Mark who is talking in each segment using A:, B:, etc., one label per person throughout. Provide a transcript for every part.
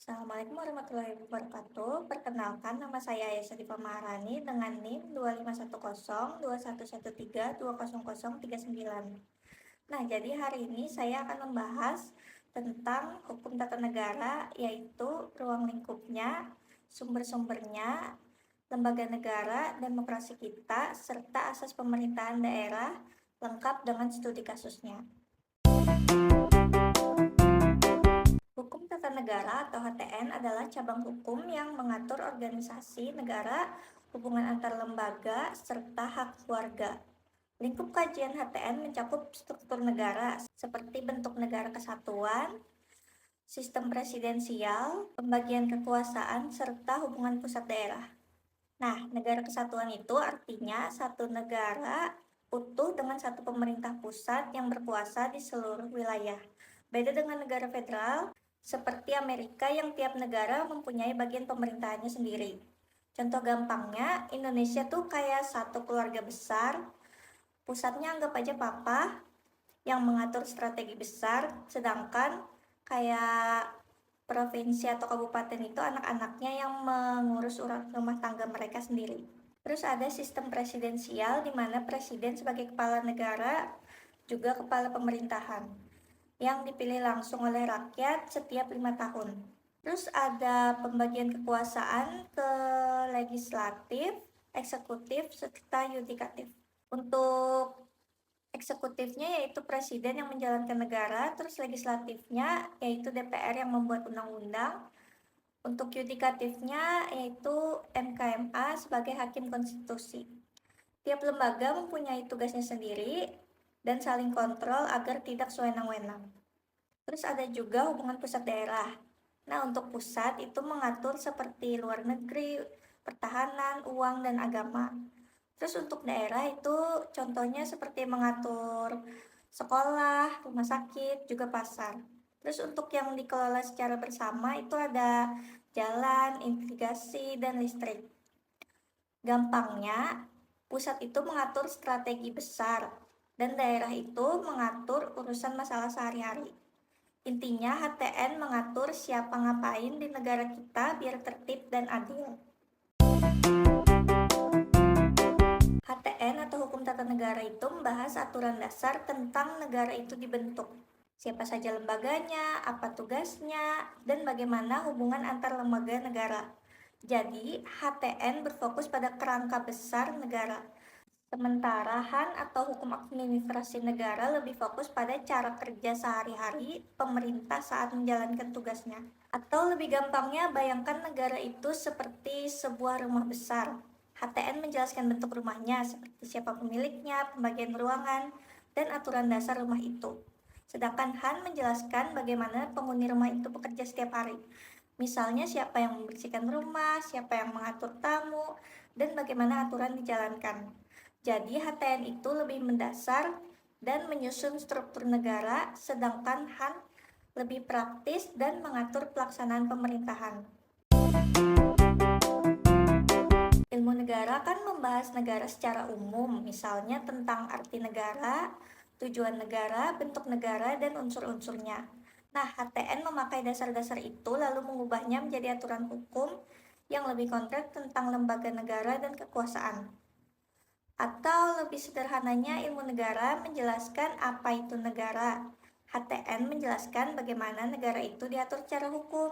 A: Assalamualaikum warahmatullahi wabarakatuh. Perkenalkan, nama saya Ayesha Dipa Maharani dengan NIM 25102113200039. Nah, jadi hari ini saya akan membahas tentang hukum tata negara, yaitu ruang lingkupnya, sumber-sumbernya, lembaga negara, demokrasi kita, serta asas pemerintahan daerah, lengkap dengan studi kasusnya. Hukum tata negara atau HTN adalah cabang hukum yang mengatur organisasi negara, hubungan antar lembaga, serta hak warga. Lingkup kajian HTN mencakup struktur negara seperti bentuk negara kesatuan, sistem presidensial, pembagian kekuasaan, serta hubungan pusat daerah. Nah, negara kesatuan itu artinya satu negara utuh dengan satu pemerintah pusat yang berkuasa di seluruh wilayah. Beda dengan negara federal, seperti Amerika yang tiap negara mempunyai bagian pemerintahannya sendiri. Contoh gampangnya, Indonesia tuh kayak satu keluarga besar, pusatnya anggap aja papa yang mengatur strategi besar, sedangkan kayak provinsi atau kabupaten itu anak-anaknya yang mengurus rumah tangga mereka sendiri. Terus ada sistem presidensial di mana presiden sebagai kepala negara juga kepala pemerintahan yang dipilih langsung oleh rakyat setiap 5 tahun. Terus ada pembagian kekuasaan ke legislatif, eksekutif, serta yudikatif. Untuk eksekutifnya yaitu presiden yang menjalankan negara, terus legislatifnya yaitu DPR yang membuat undang-undang. Untuk yudikatifnya yaitu MKMA sebagai hakim konstitusi. Tiap lembaga mempunyai tugasnya sendiri dan saling kontrol agar tidak sewenang-wenang. Terus ada juga hubungan pusat daerah. Nah, untuk pusat itu mengatur seperti luar negeri, pertahanan, uang, dan agama. Terus untuk daerah itu contohnya seperti mengatur sekolah, rumah sakit, juga pasar. Terus untuk yang dikelola secara bersama itu ada jalan, irigasi, dan listrik. Gampangnya, pusat itu mengatur strategi besar dan daerah itu mengatur urusan masalah sehari-hari. Intinya HTN mengatur siapa ngapain di negara kita biar tertib dan adil. HTN atau Hukum Tata Negara itu membahas aturan dasar tentang negara itu dibentuk. Siapa saja lembaganya, apa tugasnya, dan bagaimana hubungan antar lembaga negara. Jadi, HTN berfokus pada kerangka besar negara. Sementara HAN atau Hukum Administrasi Negara lebih fokus pada cara kerja sehari-hari pemerintah saat menjalankan tugasnya. Atau lebih gampangnya, bayangkan negara itu seperti sebuah rumah besar. HTN menjelaskan bentuk rumahnya, seperti siapa pemiliknya, pembagian ruangan, dan aturan dasar rumah itu. Sedangkan HAN menjelaskan bagaimana penghuni rumah itu bekerja setiap hari. Misalnya siapa yang membersihkan rumah, siapa yang mengatur tamu, dan bagaimana aturan dijalankan. Jadi HTN itu lebih mendasar dan menyusun struktur negara, sedangkan HAN lebih praktis dan mengatur pelaksanaan pemerintahan. Ilmu negara kan membahas negara secara umum, misalnya tentang arti negara, tujuan negara, bentuk negara, dan unsur-unsurnya. Nah, HTN memakai dasar-dasar itu lalu mengubahnya menjadi aturan hukum yang lebih konkret tentang lembaga negara dan kekuasaan. Atau lebih sederhananya, ilmu negara menjelaskan apa itu negara. HTN menjelaskan bagaimana negara itu diatur secara hukum.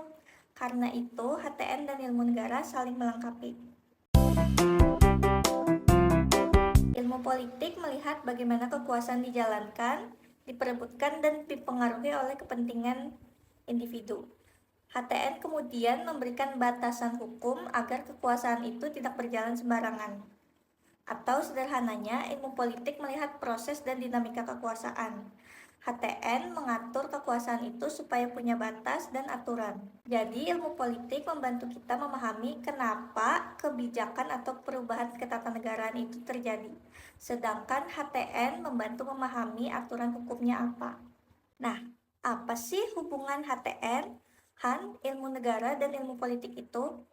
A: Karena itu, HTN dan ilmu negara saling melengkapi. Ilmu politik melihat bagaimana kekuasaan dijalankan, diperebutkan, dan dipengaruhi oleh kepentingan individu. HTN kemudian memberikan batasan hukum agar kekuasaan itu tidak berjalan sembarangan. Atau sederhananya, ilmu politik melihat proses dan dinamika kekuasaan. HTN mengatur kekuasaan itu supaya punya batas dan aturan. Jadi, ilmu politik membantu kita memahami kenapa kebijakan atau perubahan ketatanegaraan itu terjadi. Sedangkan HTN membantu memahami aturan hukumnya apa. Nah, apa sih hubungan HTN, HAN, ilmu negara, dan ilmu politik itu?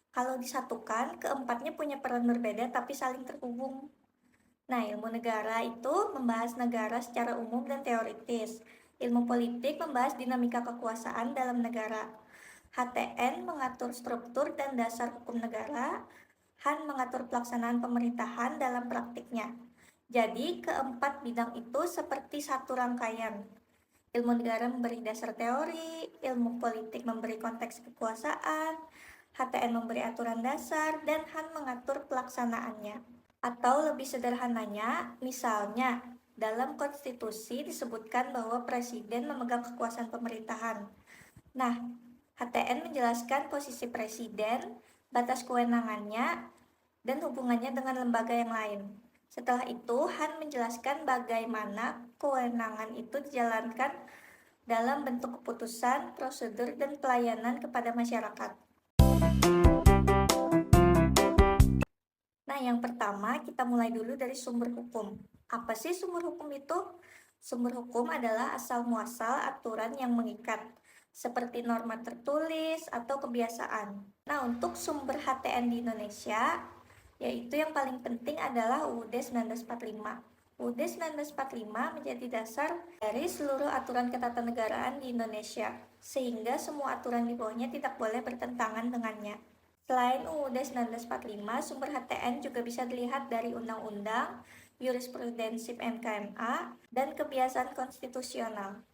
A: Kalau disatukan, keempatnya punya peran berbeda tapi saling terhubung. Nah, ilmu negara itu membahas negara secara umum dan teoritis. Ilmu politik membahas dinamika kekuasaan dalam negara. HTN mengatur struktur dan dasar hukum negara, Han mengatur pelaksanaan pemerintahan dalam praktiknya. Jadi, keempat bidang itu seperti satu rangkaian. Ilmu negara memberi dasar teori, ilmu politik memberi konteks kekuasaan, HTN memberi aturan dasar, dan Han mengatur pelaksanaannya. Atau lebih sederhananya, misalnya, dalam konstitusi disebutkan bahwa presiden memegang kekuasaan pemerintahan. Nah, HTN menjelaskan posisi presiden, batas kewenangannya, dan hubungannya dengan lembaga yang lain. Setelah itu, Han menjelaskan bagaimana kewenangan itu dijalankan dalam bentuk keputusan, prosedur, dan pelayanan kepada masyarakat. Nah, yang pertama kita mulai dulu dari sumber hukum. Apa sih sumber hukum itu? Sumber hukum adalah asal muasal aturan yang mengikat, seperti norma tertulis atau kebiasaan. Nah, untuk sumber HTN di Indonesia, yaitu yang paling penting adalah UUD 1945. UUD 1945 menjadi dasar dari seluruh aturan ketatanegaraan di Indonesia, sehingga semua aturan di bawahnya tidak boleh bertentangan dengannya. Selain UUD 1945, sumber HTN juga bisa dilihat dari undang-undang, jurisprudensi MKMA, dan kebiasaan konstitusional.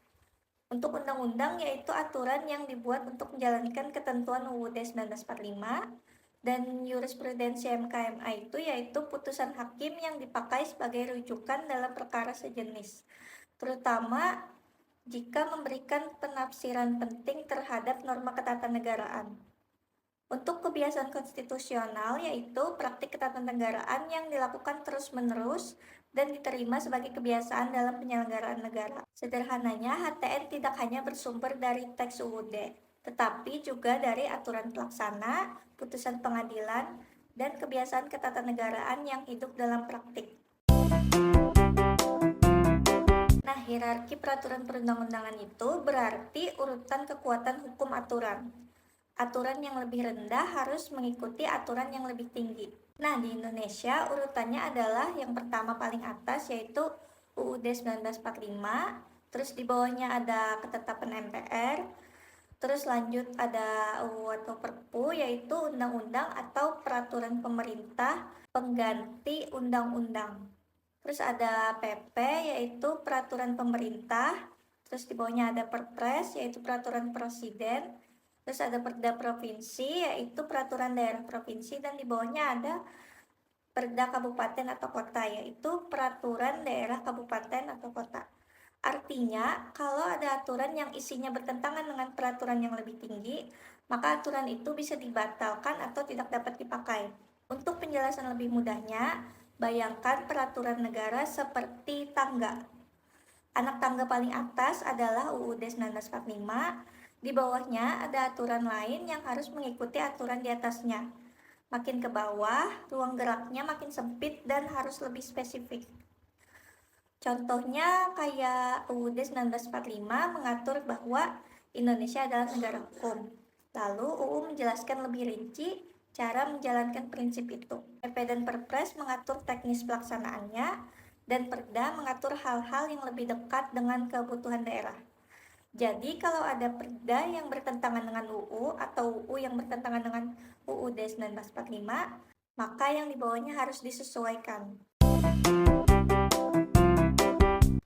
A: Untuk undang-undang yaitu aturan yang dibuat untuk menjalankan ketentuan UUD 1945, dan jurisprudensi MKMA itu yaitu putusan hakim yang dipakai sebagai rujukan dalam perkara sejenis, terutama jika memberikan penafsiran penting terhadap norma ketatanegaraan. Untuk kebiasaan konstitusional yaitu praktik ketatanegaraan yang dilakukan terus-menerus dan diterima sebagai kebiasaan dalam penyelenggaraan negara. Sederhananya, HTN tidak hanya bersumber dari teks UUD, tetapi juga dari aturan pelaksana, putusan pengadilan, dan kebiasaan ketatanegaraan yang hidup dalam praktik. Nah, hierarki peraturan perundang-undangan itu berarti urutan kekuatan hukum aturan. Aturan yang lebih rendah harus mengikuti aturan yang lebih tinggi. Nah, di Indonesia urutannya adalah yang pertama paling atas yaitu UUD 1945, terus di bawahnya ada ketetapan MPR, terus lanjut ada UU atau Perpu yaitu undang-undang atau peraturan pemerintah pengganti undang-undang. Terus ada PP yaitu peraturan pemerintah, terus di bawahnya ada Perpres yaitu peraturan presiden. Terus ada Perda Provinsi, yaitu peraturan daerah provinsi, dan di bawahnya ada Perda Kabupaten atau Kota, yaitu peraturan daerah kabupaten atau kota. Artinya, kalau ada aturan yang isinya bertentangan dengan peraturan yang lebih tinggi, maka aturan itu bisa dibatalkan atau tidak dapat dipakai. Untuk penjelasan lebih mudahnya, bayangkan peraturan negara seperti tangga. Anak tangga paling atas adalah UUD 1945. Di bawahnya ada aturan lain yang harus mengikuti aturan di atasnya. Makin ke bawah, ruang geraknya makin sempit dan harus lebih spesifik. Contohnya kayak UUD 1945 mengatur bahwa Indonesia adalah negara hukum. Lalu UU menjelaskan lebih rinci cara menjalankan prinsip itu. PP dan Perpres mengatur teknis pelaksanaannya, dan Perda mengatur hal-hal yang lebih dekat dengan kebutuhan daerah. Jadi kalau ada Perda yang bertentangan dengan UU atau UU yang bertentangan dengan UUD 1945, maka yang di bawahnya harus disesuaikan.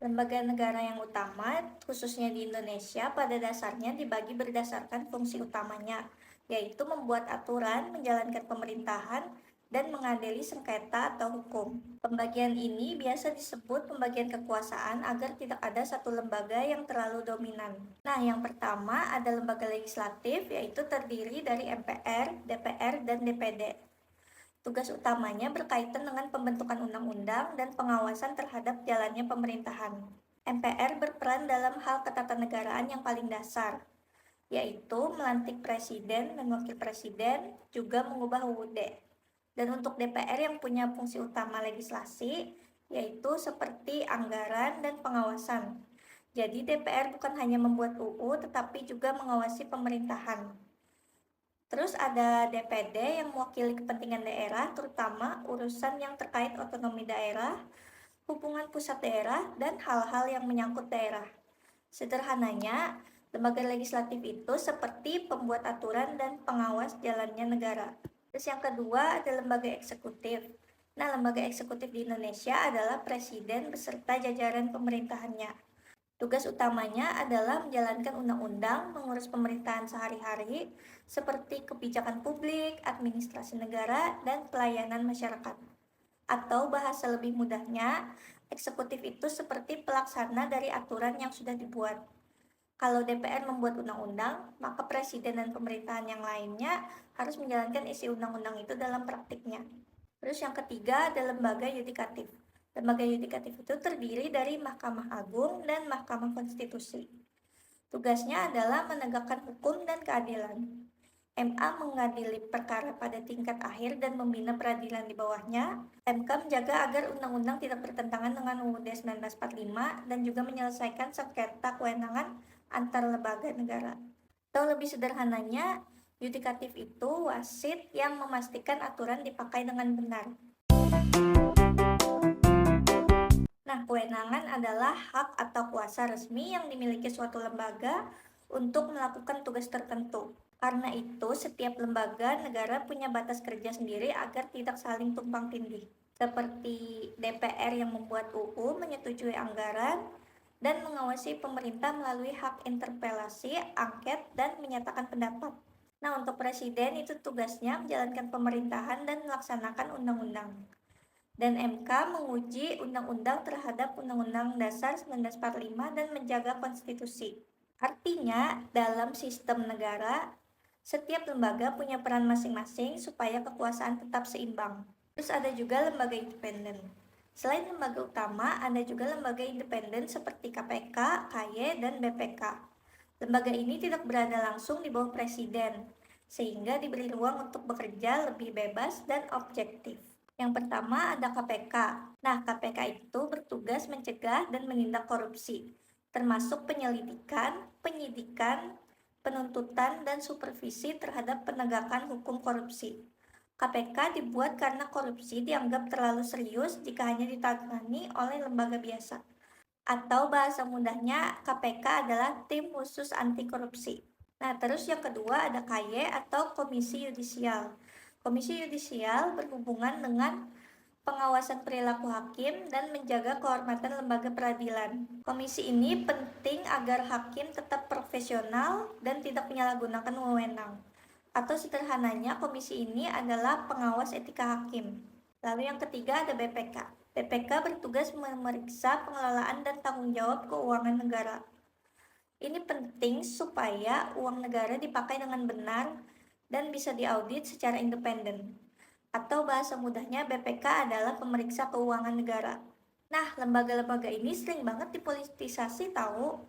A: Lembaga negara yang utama, khususnya di Indonesia, pada dasarnya dibagi berdasarkan fungsi utamanya, yaitu membuat aturan, menjalankan pemerintahan, dan mengadili sengketa atau hukum. Pembagian ini biasa disebut pembagian kekuasaan agar tidak ada satu lembaga yang terlalu dominan. Nah, yang pertama ada lembaga legislatif, yaitu terdiri dari MPR, DPR, dan DPD. Tugas utamanya berkaitan dengan pembentukan undang-undang dan pengawasan terhadap jalannya pemerintahan. MPR berperan dalam hal ketatanegaraan yang paling dasar, yaitu melantik presiden dan wakil presiden, juga mengubah UUD. Dan untuk DPR yang punya fungsi utama legislasi, yaitu seperti anggaran dan pengawasan. Jadi DPR bukan hanya membuat UU, tetapi juga mengawasi pemerintahan. Terus ada DPD yang mewakili kepentingan daerah, terutama urusan yang terkait otonomi daerah, hubungan pusat daerah, dan hal-hal yang menyangkut daerah. Sederhananya, Lembaga legislatif itu seperti pembuat aturan dan pengawas jalannya negara. Terus yang kedua ada lembaga eksekutif. Nah, lembaga eksekutif di Indonesia adalah presiden beserta jajaran pemerintahannya. Tugas utamanya adalah menjalankan undang-undang, mengurus pemerintahan sehari-hari, seperti kebijakan publik, administrasi negara, dan pelayanan masyarakat. Atau bahasa lebih mudahnya, eksekutif itu seperti pelaksana dari aturan yang sudah dibuat. Kalau DPR membuat undang-undang, maka presiden dan pemerintahan yang lainnya harus menjalankan isi undang-undang itu dalam praktiknya. Terus yang ketiga ada lembaga yudikatif. Lembaga yudikatif itu terdiri dari Mahkamah Agung dan Mahkamah Konstitusi. Tugasnya adalah menegakkan hukum dan keadilan. MA mengadili perkara pada tingkat akhir dan membina peradilan di bawahnya. MK menjaga agar undang-undang tidak bertentangan dengan UUD 1945 dan juga menyelesaikan sengketa kewenangan antar lembaga negara. Atau lebih sederhananya, yudikatif itu wasit yang memastikan aturan dipakai dengan benar. Nah, kewenangan adalah hak atau kuasa resmi yang dimiliki suatu lembaga untuk melakukan tugas tertentu. Karena itu, setiap lembaga negara punya batas kerja sendiri agar tidak saling tumpang tindih. Seperti DPR yang membuat UU, menyetujui anggaran, dan mengawasi pemerintah melalui hak interpelasi, angket, dan menyatakan pendapat. Nah, untuk presiden itu tugasnya menjalankan pemerintahan dan melaksanakan undang-undang. Dan MK menguji undang-undang terhadap Undang-Undang Dasar 1945 dan menjaga konstitusi. Artinya, dalam sistem negara, setiap lembaga punya peran masing-masing supaya kekuasaan tetap seimbang. Terus ada juga lembaga independen. Selain lembaga utama, ada juga lembaga independen seperti KPK, KY, dan BPK. Lembaga ini tidak berada langsung di bawah presiden, sehingga diberi ruang untuk bekerja lebih bebas dan objektif. Yang pertama ada KPK. Nah, KPK itu bertugas mencegah dan menindak korupsi, termasuk penyelidikan, penyidikan, penuntutan, dan supervisi terhadap penegakan hukum korupsi. KPK dibuat karena korupsi dianggap terlalu serius jika hanya ditangani oleh lembaga biasa. Atau bahasa mudahnya, KPK adalah tim khusus anti korupsi. Nah, terus yang kedua ada KY atau Komisi Yudisial. Komisi Yudisial berhubungan dengan pengawasan perilaku hakim dan menjaga kehormatan lembaga peradilan. Komisi ini penting agar hakim tetap profesional dan tidak menyalahgunakan wewenang. Atau sederhananya, komisi ini adalah pengawas etika hakim. Lalu yang ketiga ada BPK. BPK bertugas memeriksa pengelolaan dan tanggung jawab keuangan negara. Ini penting supaya uang negara dipakai dengan benar dan bisa diaudit secara independen. Atau bahasa mudahnya BPK adalah pemeriksa keuangan negara. Nah, lembaga-lembaga ini sering banget dipolitisasi tahu,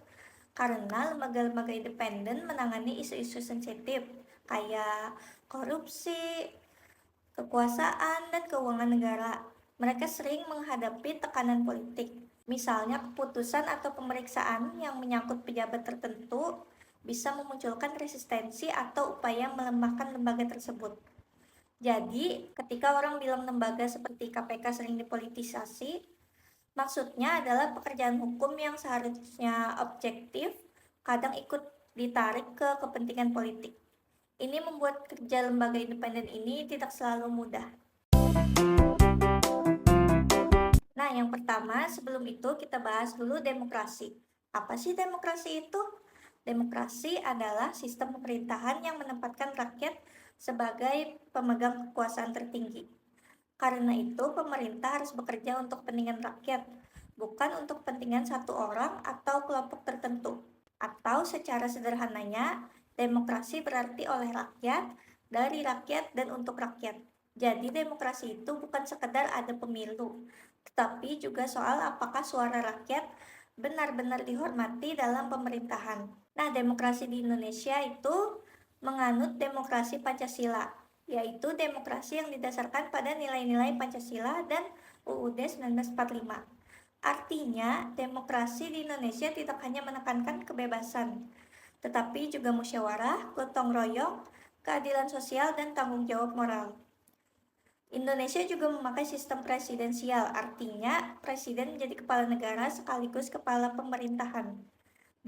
A: karena lembaga-lembaga independen menangani isu-isu sensitif kayak korupsi, kekuasaan, dan keuangan negara. Mereka sering menghadapi tekanan politik. Misalnya keputusan atau pemeriksaan yang menyangkut pejabat tertentu bisa memunculkan resistensi atau upaya melemahkan lembaga tersebut. Jadi, ketika orang bilang lembaga seperti KPK sering dipolitisasi, maksudnya adalah pekerjaan hukum yang seharusnya objektif, kadang ikut ditarik ke kepentingan politik. Ini membuat kerja lembaga independen ini tidak selalu mudah. Nah, yang pertama, sebelum itu kita bahas dulu demokrasi. Apa sih demokrasi itu? Demokrasi adalah sistem pemerintahan yang menempatkan rakyat sebagai pemegang kekuasaan tertinggi. Karena itu, pemerintah harus bekerja untuk kepentingan rakyat, bukan untuk kepentingan satu orang atau kelompok tertentu. Atau secara sederhananya, demokrasi berarti oleh rakyat, dari rakyat, dan untuk rakyat. Jadi demokrasi itu bukan sekedar ada pemilu, tetapi juga soal apakah suara rakyat benar-benar dihormati dalam pemerintahan. Nah, demokrasi di Indonesia itu menganut demokrasi Pancasila, yaitu demokrasi yang didasarkan pada nilai-nilai Pancasila dan UUD 1945. Artinya, demokrasi di Indonesia tidak hanya menekankan kebebasan, tetapi juga musyawarah, gotong royong, keadilan sosial, dan tanggung jawab moral. Indonesia juga memakai sistem presidensial, artinya presiden menjadi kepala negara sekaligus kepala pemerintahan.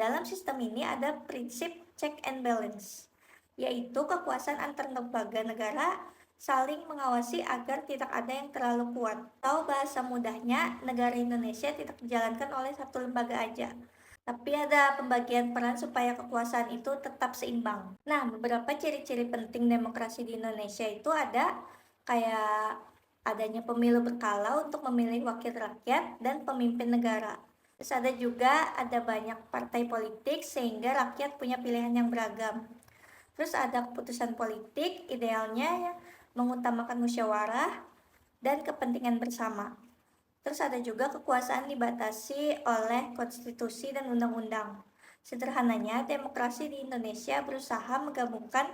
A: Dalam sistem ini ada prinsip check and balance, yaitu kekuasaan antar lembaga negara saling mengawasi agar tidak ada yang terlalu kuat. Atau bahasa mudahnya, negara Indonesia tidak dijalankan oleh satu lembaga aja, tapi ada pembagian peran supaya kekuasaan itu tetap seimbang. Nah, beberapa ciri-ciri penting demokrasi di Indonesia itu ada kayak adanya pemilu berkala untuk memilih wakil rakyat dan pemimpin negara. Terus ada banyak partai politik sehingga rakyat punya pilihan yang beragam. Terus ada keputusan politik, idealnya mengutamakan musyawarah dan kepentingan bersama. Terus ada juga kekuasaan dibatasi oleh konstitusi dan undang-undang. Sederhananya, demokrasi di Indonesia berusaha menggabungkan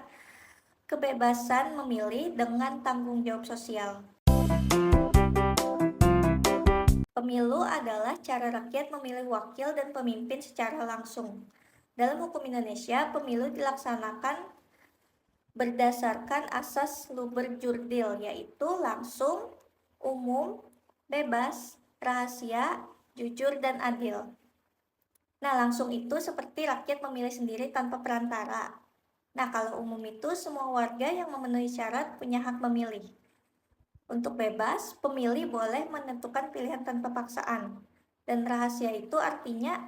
A: kebebasan memilih dengan tanggung jawab sosial. Pemilu adalah cara rakyat memilih wakil dan pemimpin secara langsung. Dalam hukum Indonesia, pemilu dilaksanakan berdasarkan asas luber jurdil, yaitu langsung, umum, bebas, rahasia, jujur, dan adil. Nah, langsung itu seperti rakyat memilih sendiri tanpa perantara. Nah, kalau umum itu semua warga yang memenuhi syarat punya hak memilih. Untuk bebas, pemilih boleh menentukan pilihan tanpa paksaan. Dan rahasia itu artinya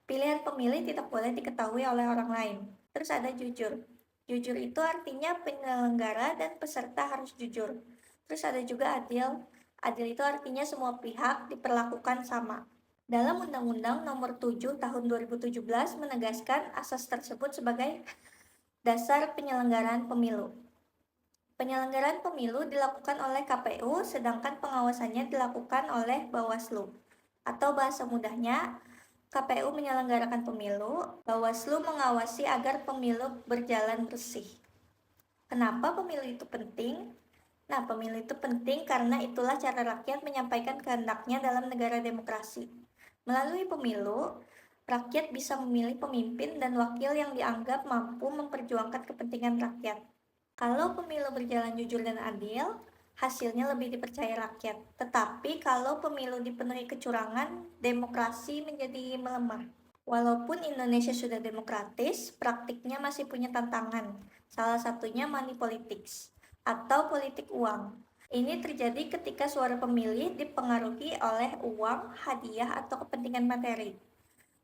A: pilihan pemilih tidak boleh diketahui oleh orang lain. Terus ada jujur. Jujur itu artinya penyelenggara dan peserta harus jujur. Terus ada juga adil. Adil itu artinya semua pihak diperlakukan sama. Dalam Undang-Undang Nomor 7 Tahun 2017 menegaskan asas tersebut sebagai dasar penyelenggaraan pemilu. Penyelenggaraan pemilu dilakukan oleh KPU, sedangkan pengawasannya dilakukan oleh Bawaslu. Atau bahasa mudahnya, KPU menyelenggarakan pemilu, Bawaslu mengawasi agar pemilu berjalan bersih. Kenapa pemilu itu penting? Nah, pemilu itu penting karena itulah cara rakyat menyampaikan kehendaknya dalam negara demokrasi. Melalui pemilu, rakyat bisa memilih pemimpin dan wakil yang dianggap mampu memperjuangkan kepentingan rakyat. Kalau pemilu berjalan jujur dan adil, hasilnya lebih dipercaya rakyat. Tetapi kalau pemilu dipenuhi kecurangan, demokrasi menjadi melemah. Walaupun Indonesia sudah demokratis, praktiknya masih punya tantangan. Salah satunya money politics atau politik uang. Ini terjadi ketika suara pemilih dipengaruhi oleh uang, hadiah, atau kepentingan materi.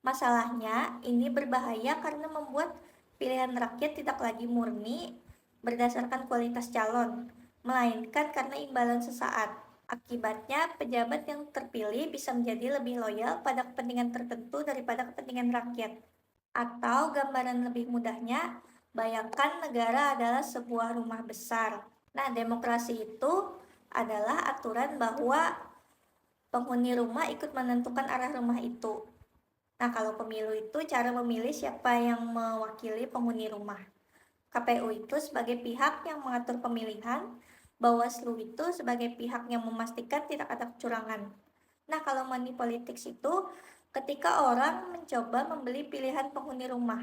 A: Masalahnya, ini berbahaya karena membuat pilihan rakyat tidak lagi murni berdasarkan kualitas calon, melainkan karena imbalan sesaat. Akibatnya, pejabat yang terpilih bisa menjadi lebih loyal pada kepentingan tertentu daripada kepentingan rakyat. Atau gambaran lebih mudahnya, bayangkan negara adalah sebuah rumah besar. Nah, demokrasi itu adalah aturan bahwa penghuni rumah ikut menentukan arah rumah itu. Nah, kalau pemilu itu cara memilih siapa yang mewakili penghuni rumah. KPU itu sebagai pihak yang mengatur pemilihan, Bawaslu itu sebagai pihak yang memastikan tidak ada kecurangan. Nah, kalau money politics itu ketika orang mencoba membeli pilihan penghuni rumah.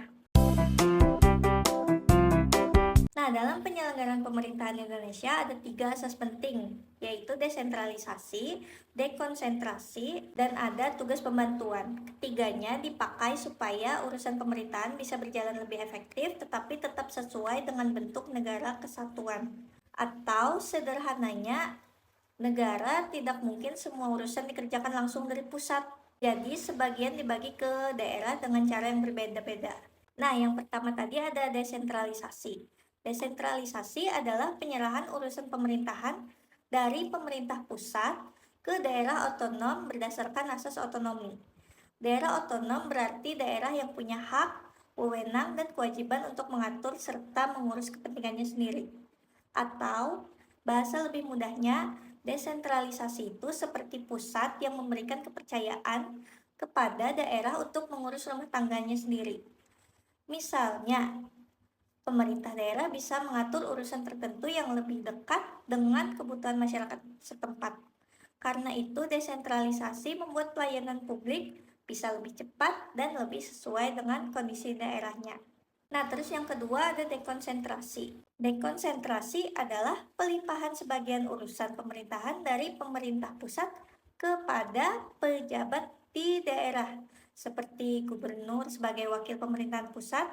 A: Nah, dalam penyelenggaraan pemerintahan Indonesia ada 3 asas penting, yaitu desentralisasi, dekonsentrasi, dan ada tugas pembantuan. Ketiganya dipakai supaya urusan pemerintahan bisa berjalan lebih efektif, tetapi tetap sesuai dengan bentuk negara kesatuan. Atau sederhananya, negara tidak mungkin semua urusan dikerjakan langsung dari pusat. Jadi sebagian dibagi ke daerah dengan cara yang berbeda-beda. Nah, yang pertama tadi ada desentralisasi. Desentralisasi adalah penyerahan urusan pemerintahan dari pemerintah pusat ke daerah otonom berdasarkan asas otonomi. Daerah otonom berarti daerah yang punya hak, wewenang, dan kewajiban untuk mengatur serta mengurus kepentingannya sendiri. Atau bahasa lebih mudahnya, desentralisasi itu seperti pusat yang memberikan kepercayaan kepada daerah untuk mengurus rumah tangganya sendiri. Misalnya, pemerintah daerah bisa mengatur urusan tertentu yang lebih dekat dengan kebutuhan masyarakat setempat. Karena itu, desentralisasi membuat pelayanan publik bisa lebih cepat dan lebih sesuai dengan kondisi daerahnya. Nah, terus yang kedua ada dekonsentrasi. Dekonsentrasi adalah pelimpahan sebagian urusan pemerintahan dari pemerintah pusat kepada pejabat di daerah, seperti gubernur sebagai wakil pemerintahan pusat,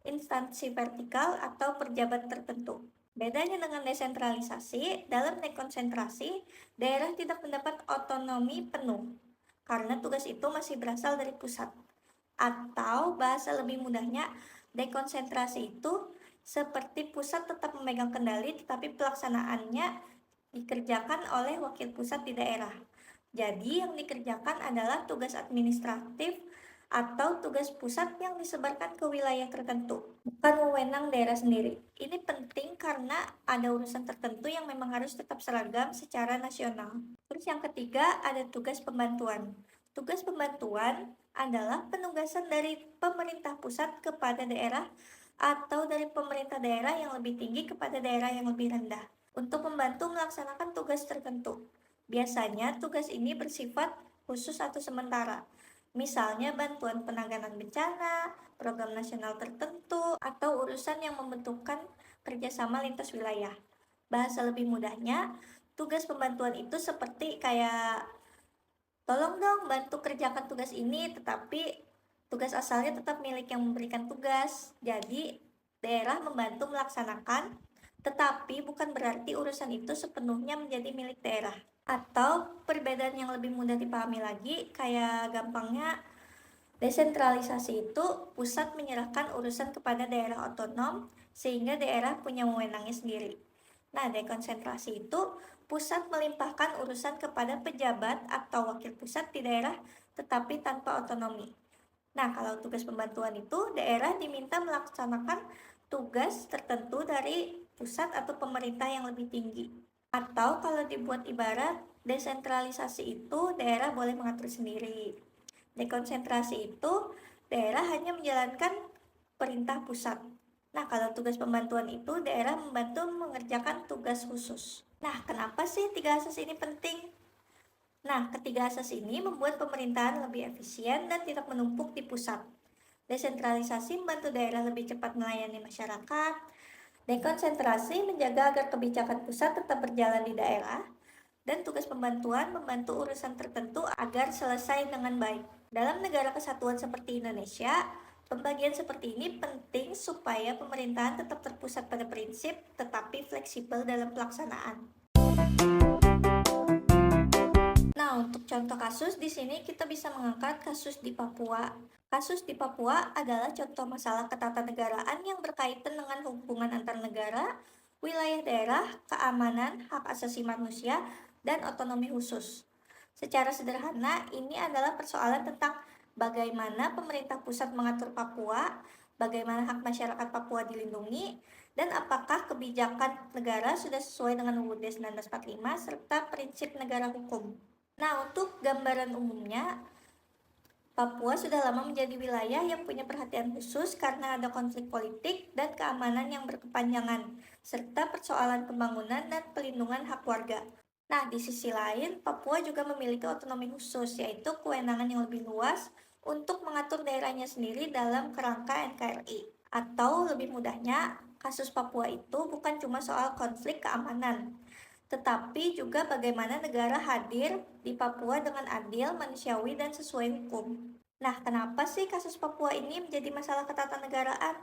A: instansi vertikal, atau pejabat tertentu. Bedanya dengan desentralisasi, dalam dekonsentrasi, daerah tidak mendapat otonomi penuh karena tugas itu masih berasal dari pusat. Atau bahasa lebih mudahnya, dekonsentrasi itu seperti pusat tetap memegang kendali tetapi pelaksanaannya dikerjakan oleh wakil pusat di daerah. Jadi yang dikerjakan adalah tugas administratif atau tugas pusat yang disebarkan ke wilayah tertentu, bukan wewenang daerah sendiri. Ini penting karena ada urusan tertentu yang memang harus tetap seragam secara nasional. Terus yang ketiga ada tugas pembantuan. Tugas pembantuan adalah penugasan dari pemerintah pusat kepada daerah atau dari pemerintah daerah yang lebih tinggi kepada daerah yang lebih rendah untuk membantu melaksanakan tugas tertentu. Biasanya tugas ini bersifat khusus atau sementara. Misalnya bantuan penanganan bencana, program nasional tertentu, atau urusan yang membentukkan kerjasama lintas wilayah. Bahasa lebih mudahnya, tugas pembantuan itu seperti kayak tolong dong bantu kerjakan tugas ini, tetapi tugas asalnya tetap milik yang memberikan tugas. Jadi daerah membantu melaksanakan, tetapi bukan berarti urusan itu sepenuhnya menjadi milik daerah. Atau perbedaan yang lebih mudah dipahami lagi, kayak gampangnya desentralisasi itu pusat menyerahkan urusan kepada daerah otonom sehingga daerah punya wewenangnya sendiri. Nah, dekonsentrasi itu pusat melimpahkan urusan kepada pejabat atau wakil pusat di daerah tetapi tanpa otonomi. Nah, kalau tugas pembantuan itu daerah diminta melaksanakan tugas tertentu dari pusat atau pemerintah yang lebih tinggi. Atau kalau dibuat ibarat, desentralisasi itu daerah boleh mengatur sendiri. Dekonsentrasi itu daerah hanya menjalankan perintah pusat. Nah, kalau tugas pembantuan itu daerah membantu mengerjakan tugas khusus. Nah, kenapa sih tiga asas ini penting? Nah, ketiga asas ini membuat pemerintahan lebih efisien dan tidak menumpuk di pusat. Desentralisasi membantu daerah lebih cepat melayani masyarakat. Dekonsentrasi menjaga agar kebijakan pusat tetap berjalan di daerah. Dan tugas pembantuan membantu urusan tertentu agar selesai dengan baik. Dalam negara kesatuan seperti Indonesia, pembagian seperti ini penting supaya pemerintahan tetap terpusat pada prinsip tetapi fleksibel dalam pelaksanaan. Nah, untuk contoh kasus di sini kita bisa mengangkat kasus di Papua. Kasus di Papua adalah contoh masalah ketatanegaraan yang berkaitan dengan hubungan antar negara, wilayah daerah, keamanan, hak asasi manusia, dan otonomi khusus. Secara sederhana, ini adalah persoalan tentang bagaimana pemerintah pusat mengatur Papua, bagaimana hak masyarakat Papua dilindungi, dan apakah kebijakan negara sudah sesuai dengan UUD 1945 serta prinsip negara hukum. Nah, untuk gambaran umumnya, Papua sudah lama menjadi wilayah yang punya perhatian khusus karena ada konflik politik dan keamanan yang berkepanjangan, serta persoalan pembangunan dan pelindungan hak warga. Nah, di sisi lain, Papua juga memiliki otonomi khusus, yaitu kewenangan yang lebih luas untuk mengatur daerahnya sendiri dalam kerangka NKRI. Atau lebih mudahnya, kasus Papua itu bukan cuma soal konflik keamanan, tetapi juga bagaimana negara hadir di Papua dengan adil, manusiawi, dan sesuai hukum. Nah, kenapa sih kasus Papua ini menjadi masalah ketatanegaraan?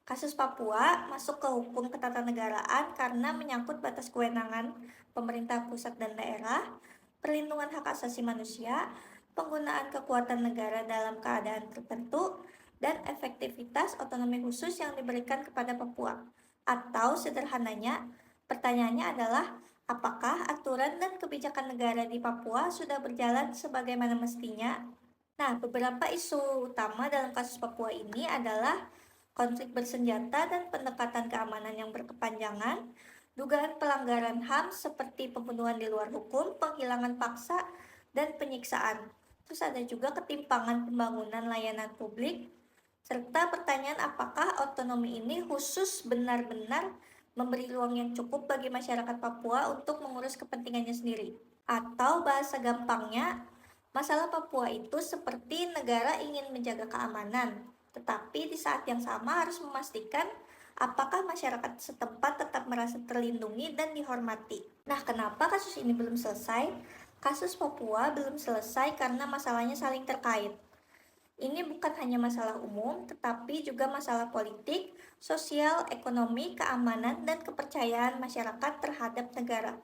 A: Kasus Papua masuk ke hukum ketatanegaraan karena menyangkut batas kewenangan pemerintah pusat dan daerah, perlindungan hak asasi manusia, penggunaan kekuatan negara dalam keadaan tertentu, dan efektivitas otonomi khusus yang diberikan kepada Papua. Atau sederhananya, pertanyaannya adalah apakah aturan dan kebijakan negara di Papua sudah berjalan sebagaimana mestinya? Nah, beberapa isu utama dalam kasus Papua ini adalah konflik bersenjata dan pendekatan keamanan yang berkepanjangan, dugaan pelanggaran HAM seperti pembunuhan di luar hukum, penghilangan paksa, dan penyiksaan. Terus ada juga ketimpangan pembangunan layanan publik, serta pertanyaan apakah otonomi ini khusus benar-benar memberi ruang yang cukup bagi masyarakat Papua untuk mengurus kepentingannya sendiri. Atau bahasa gampangnya, masalah Papua itu seperti negara ingin menjaga keamanan, tetapi di saat yang sama harus memastikan apakah masyarakat setempat tetap merasa terlindungi dan dihormati. Nah, kenapa kasus ini belum selesai? Kasus Papua belum selesai karena masalahnya saling terkait. Ini bukan hanya masalah umum, tetapi juga masalah politik, sosial, ekonomi, keamanan, dan kepercayaan masyarakat terhadap negara.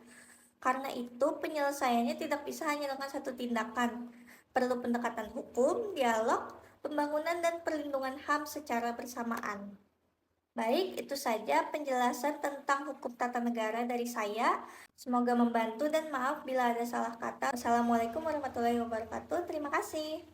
A: Karena itu, penyelesaiannya tidak bisa hanya dengan satu tindakan. Perlu pendekatan hukum, dialog, pembangunan, dan perlindungan HAM secara bersamaan. Baik, itu saja penjelasan tentang hukum tata negara dari saya. Semoga membantu dan maaf bila ada salah kata. Wassalamualaikum warahmatullahi wabarakatuh. Terima kasih.